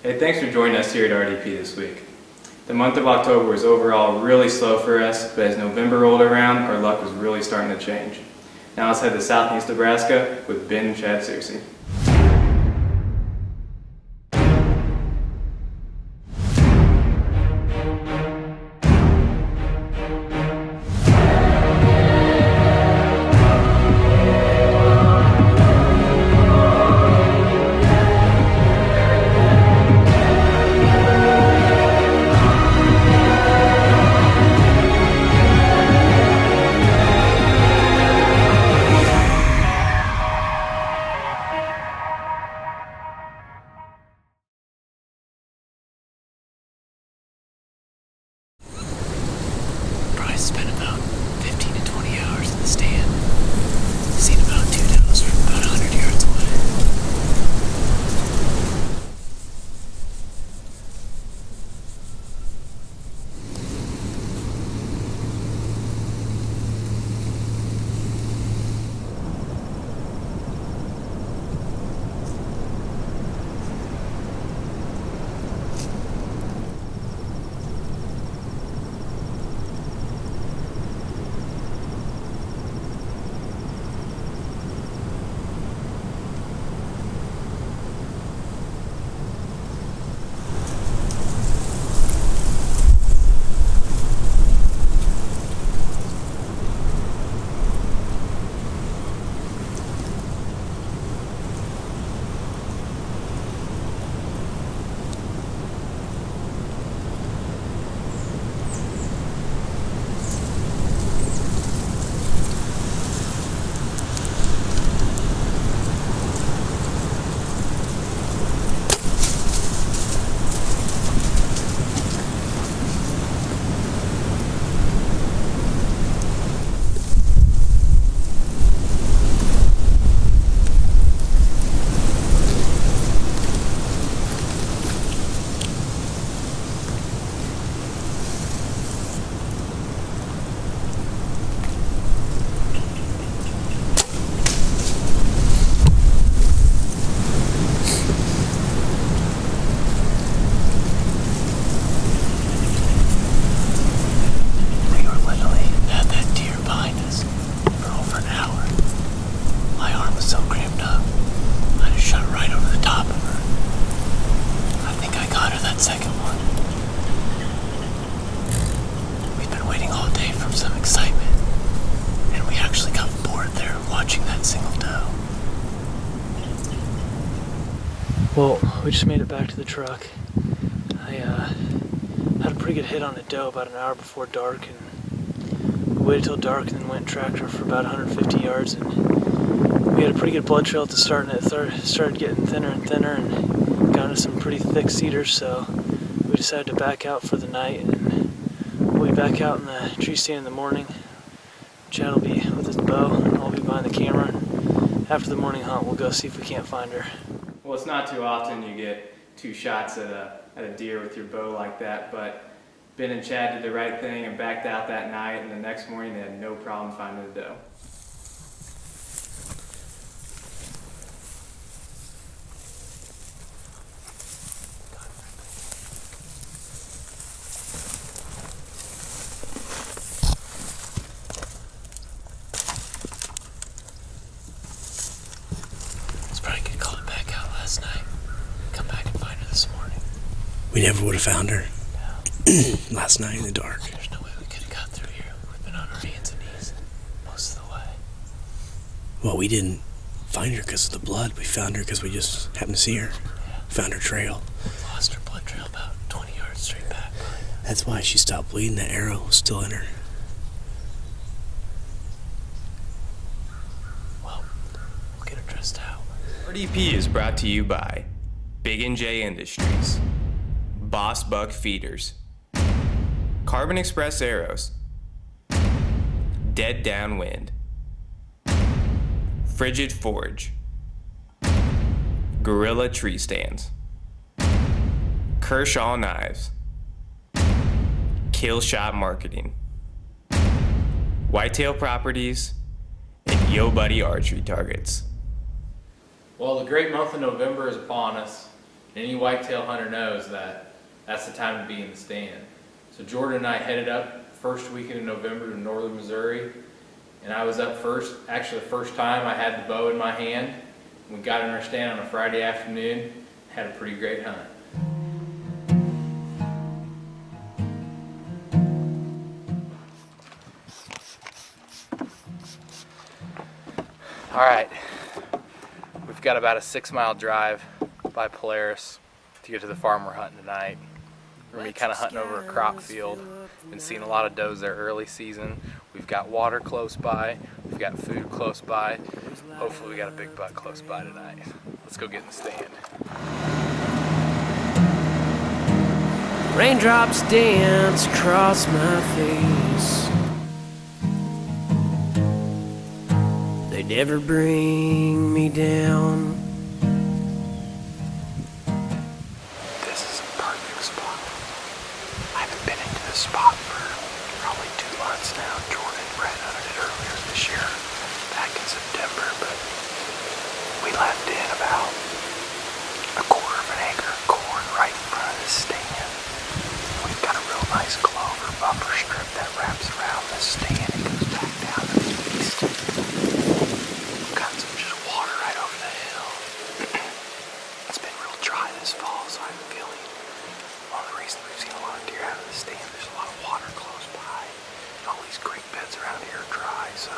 Hey, thanks for joining us here at RDP this week. The month of October was overall really slow for us, but as November rolled around, our luck was really starting to change. Now let's head to southeast Nebraska with Ben and Chad Searcy. Spent about 15 to 20 hours in the stand. Seen about 2 does from about 100 yards away. Second one. We've been waiting all day for some excitement, and we actually got bored there watching that single doe. Well, we just made it back to the truck. I had a pretty good hit on a doe about an hour before dark, and we waited till dark and then went and tracked her for about 150 yards, and we had a pretty good blood trail at the start, and it started getting thinner and thinner, and got into some pretty thick cedars, so we decided to back out for the night, and we'll be back out in the tree stand in the morning. Chad will be with his bow, and I'll be behind the camera. After the morning hunt, we'll go see if we can't find her. Well, it's not too often you get 2 shots at a deer with your bow like that, but Ben and Chad did the right thing and backed out that night, and the next morning they had no problem finding the doe. Last night. Come back and find her this morning. We never would have found her. No. Last night in the dark. There's no way we could have got through here. We've been on our hands and knees most of the way. Well, we didn't find her because of the blood. We found her because we just happened to see her. Yeah. Found her trail. We lost her blood trail about 20 yards straight back. That's why she stopped bleeding. The arrow was still in her. Well, we'll get her dressed out. RDP is brought to you by Big & J Industries, Boss Buck Feeders, Carbon Express Arrows, Dead Downwind, Frigid Forge, Gorilla Tree Stands, Kershaw Knives, Kill Shot Marketing, Whitetail Properties, and Yo Buddy Archery Targets. Well, the great month of November is upon us. And any whitetail hunter knows that that's the time to be in the stand. So Jordan and I headed up first weekend in November to northern Missouri, and I was up first. Actually, the first time I had the bow in my hand. We got in our stand on a Friday afternoon, had a pretty great hunt. All right, we've got about a 6-mile drive by Polaris to get to the farm we're hunting tonight. We're gonna be kind of hunting over a crop field. Been seeing a lot of does there early season. We've got water close by. We've got food close by. Hopefully we got a big buck close by tonight. Let's go get in the stand. Raindrops dance across my face. They never bring me down. This is a perfect spot. I haven't been into this spot for probably 2 months now. Jordan ran hunted it earlier this year, back in September, but we left in about a quarter of an acre of corn right in front of this stand. We've got a real nice clover buffer strip that wraps around this stand and goes back down to the east. We've got some just water right over the hill. It's been real dry this fall, so I'm feeling one of the reasons we've seen a lot of deer out of the stand. There's a lot of water close by. And all these creek beds around here are dry, so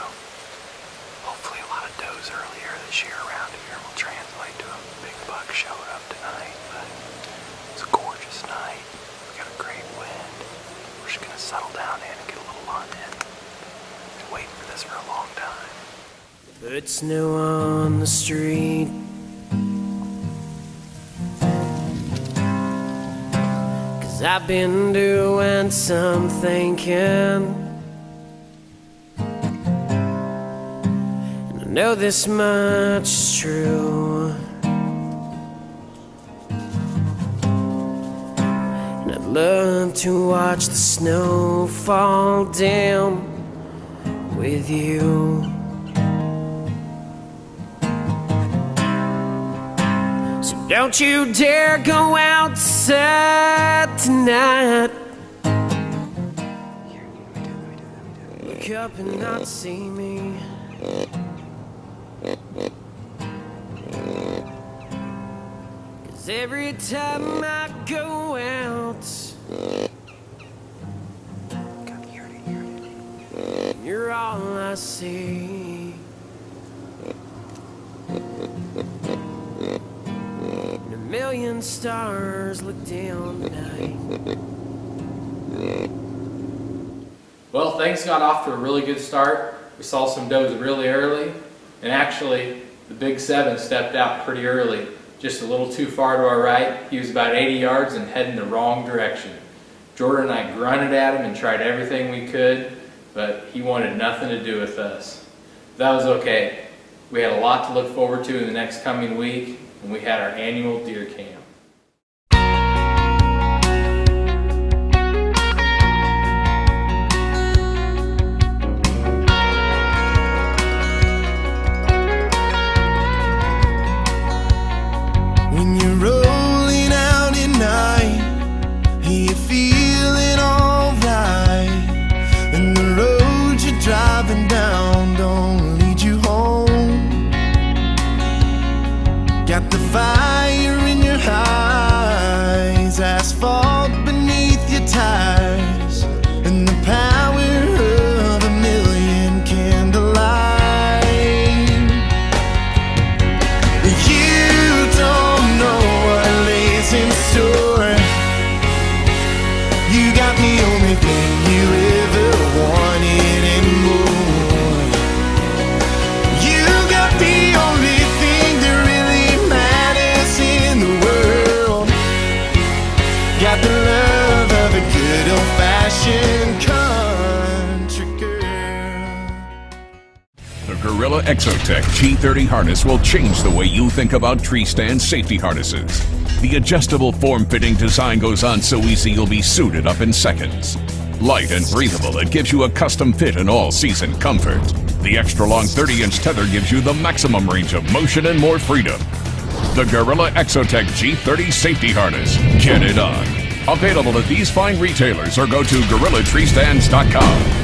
hopefully a lot of does earlier this year around here will translate to a big buck showing up tonight. But it's a gorgeous night. We got a great wind. We're just gonna settle down in and get a little hunt in. Been waiting for this for a long time. Put snow on the street. Cause I've been doing some thinking. And I know this much is true. And I'd love to watch the snow fall down with you. Don't you dare go outside tonight. Look up and not see me. 'Cause every time I go out, you're all I see. And a million stars look down tonight. Well, things got off to a really good start. We saw some does really early, and actually the big 7 stepped out pretty early, just a little too far to our right. He was about 80 yards and heading the wrong direction. Jordan and I grunted at him and tried everything we could, but he wanted nothing to do with us. That was okay. We had a lot to look forward to in the next coming week, and we had our annual deer camp. When you're rolling out at night, you're feeling alright, and the road you're driving down don't lead you home. Got the fire in your eyes, asphalt beneath your tires, and the power of a million candlelight. You don't know what lays in store. You got the only thing you ever wanted and more. You got the only thing that really matters in the world. Got the love of a good old-fashioned country girl. The Gorilla Exotech G30 harness will change the way you think about tree stand safety harnesses. The adjustable form-fitting design goes on so easy you'll be suited up in seconds. Light and breathable, it gives you a custom fit and all-season comfort. The extra-long 30-inch tether gives you the maximum range of motion and more freedom. The Gorilla Exotech G30 safety harness. Get it on. Available at these fine retailers or go to GorillaTreeStands.com.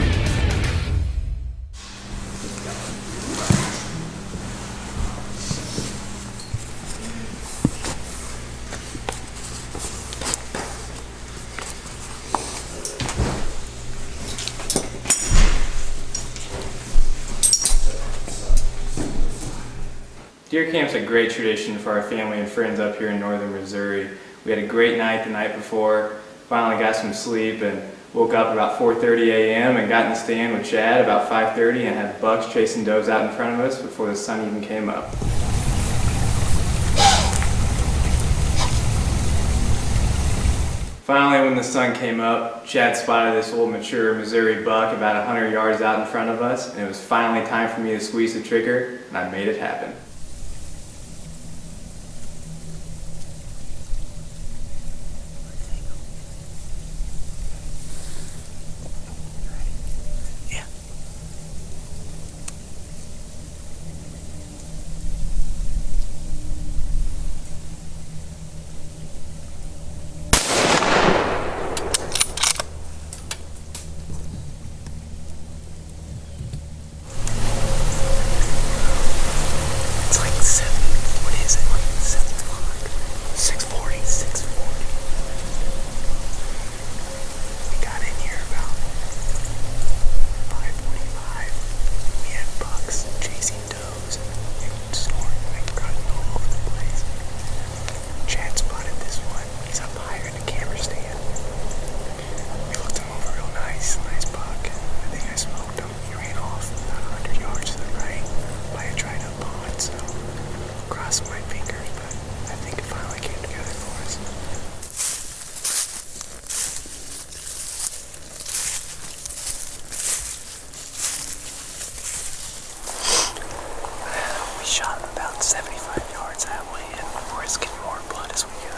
Deer camp's a great tradition for our family and friends up here in northern Missouri. We had a great night the night before, finally got some sleep and woke up about 4:30 a.m. and got in the stand with Chad about 5:30 and had bucks chasing does out in front of us before the sun even came up. Finally, when the sun came up, Chad spotted this old mature Missouri buck about 100 yards out in front of us, and it was finally time for me to squeeze the trigger, and I made it happen. Shot him about 75 yards that way, and we're just getting more blood as we go.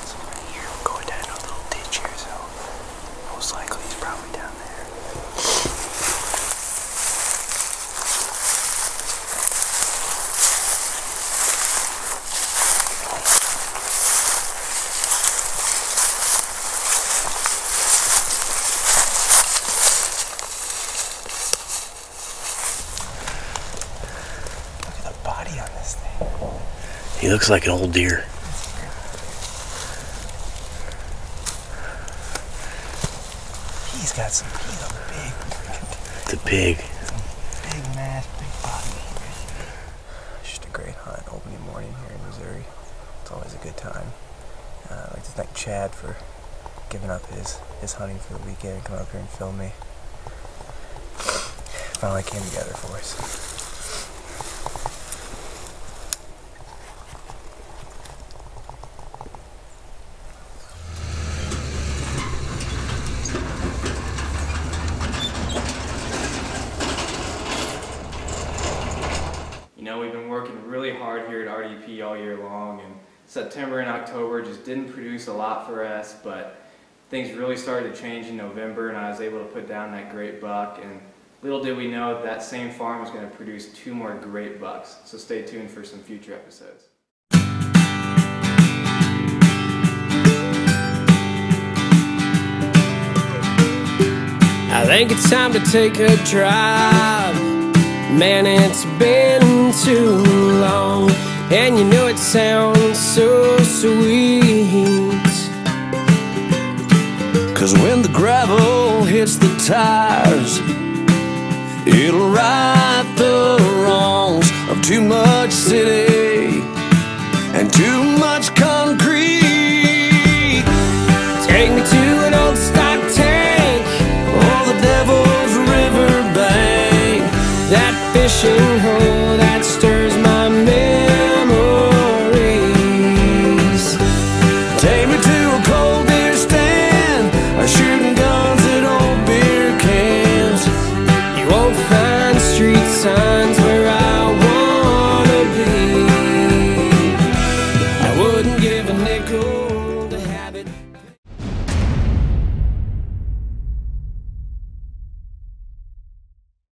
So here we're going down a little ditch here, so most likely he's probably down there. He looks like an old deer. He's got some, he's a big, it's a pig. Big mass, big body. It's just a great hunt, opening morning here in Missouri. It's always a good time. I'd like to thank Chad for giving up his hunting for the weekend and coming up here and film me. Finally came together for us. We've been working really hard here at RDP all year long, and September and October just didn't produce a lot for us, but things really started to change in November, and I was able to put down that great buck, and little did we know that same farm was going to produce 2 more great bucks, so stay tuned for some future episodes. I think it's time to take a drive. Man, it's been too long, and you know it sounds so sweet. 'Cause when the gravel hits the tires, it'll right the wrongs of too much city